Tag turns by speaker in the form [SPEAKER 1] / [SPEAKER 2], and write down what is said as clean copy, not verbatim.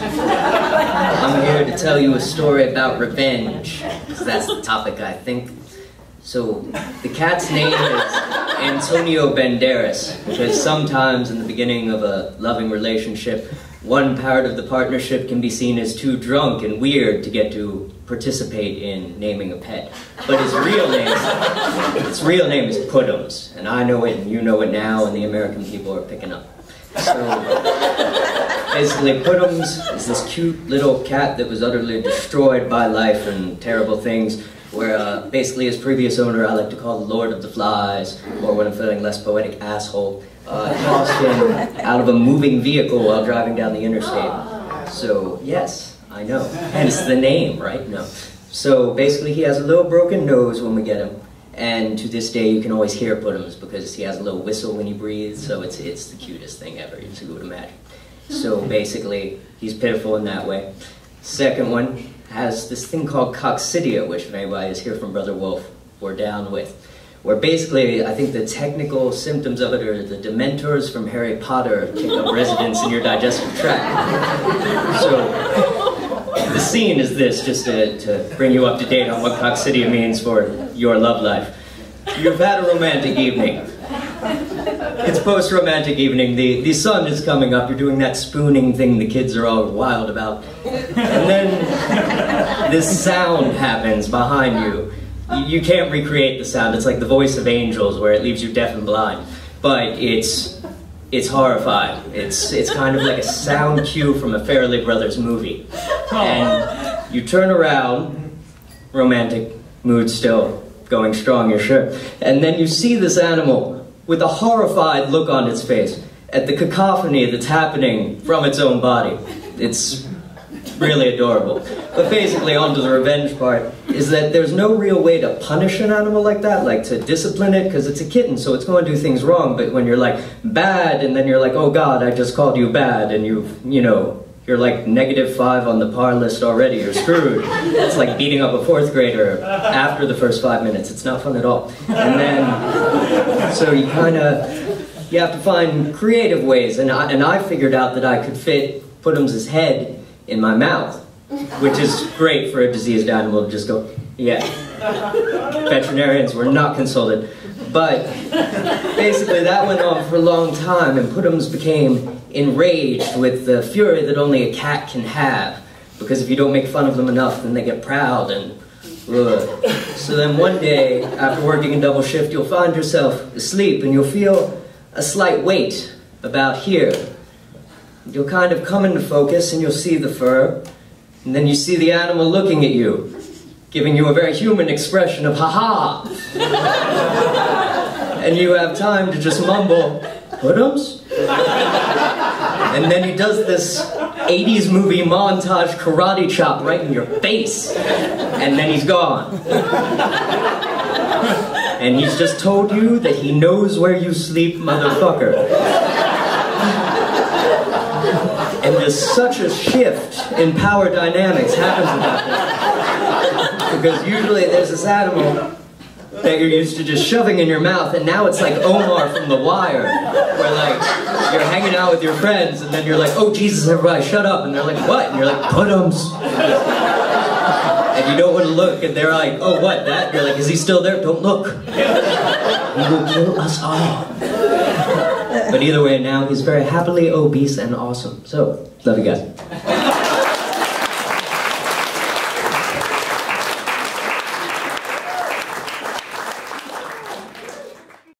[SPEAKER 1] I'm here to tell you a story about revenge, because that's the topic, I think. So, the cat's name is Antonio Banderas, because sometimes in the beginning of a loving relationship, one part of the partnership can be seen as too drunk and weird to get to participate in naming a pet. But his real name is Puddums, and I know it and you know it now, and the American people are picking up. So, basically, Puddums is this cute little cat that was utterly destroyed by life and terrible things, where basically his previous owner, I like to call the Lord of the Flies, or when I'm feeling less poetic, asshole, tossed him out of a moving vehicle while driving down the interstate. So, yes, I know. Hence the name, right? No. So, basically, he has a little broken nose when we get him. And to this day, you can always hear Puddums because he has a little whistle when he breathes, so it's the cutest thing ever, as you would imagine. So basically, he's pitiful in that way. Second one has this thing called coccidia, which if anybody is here from Brother Wolf, we're down with. Where basically, I think the technical symptoms of it are the Dementors from Harry Potter take up residence in your digestive tract. So, the scene is this, just to bring you up to date on what coccidia means for your love life. You've had a romantic evening. It's post-romantic evening, the sun is coming up, you're doing that spooning thing the kids are all wild about. And then this sound happens behind you. You can't recreate the sound, it's like the voice of angels where it leaves you deaf and blind. But it's horrifying. It's kind of like a sound cue from a Farrelly Brothers movie. And you turn around, romantic mood still going strong, you're sure. And then you see this animal with a horrified look on its face at the cacophony that's happening from its own body. It's really adorable. But basically, on to the revenge part, is that there's no real way to punish an animal like that, like to discipline it, because it's a kitten, so it's going to do things wrong. But when you're like, bad, and then you're like, oh God, I just called you bad, and you're like -5 on the par list already, you're screwed. It's like beating up a 4th grader after the first 5 minutes. It's not fun at all. And then, so you have to find creative ways, and I figured out that I could fit Puddums' head in my mouth, which is great for a diseased animal to just go, yeah. Veterinarians were not consulted. But basically that went on for a long time, and Puddums became enraged with the fury that only a cat can have. Because if you don't make fun of them enough, then they get proud and ugh. So then one day, after working a double shift, you'll find yourself asleep and you'll feel a slight weight about here. You'll kind of come into focus and you'll see the fur, and then you see the animal looking at you, giving you a very human expression of ha-ha. And you have time to just mumble, Puddums? And then he does this 80s movie montage karate chop right in your face, and then he's gone. And he's just told you that he knows where you sleep, motherfucker. And there's such a shift in power dynamics happens about that. Because usually there's this animal that you're used to just shoving in your mouth, and now it's like Omar from The Wire, where like, you're hanging out with your friends, and then you're like, oh Jesus, everybody shut up, and they're like, what? And you're like, Puddums. And you don't want to look, and they're like, oh what, that? And you're like, is he still there? Don't look. He will kill us all. But either way, now he's very happily obese and awesome. So, love you guys.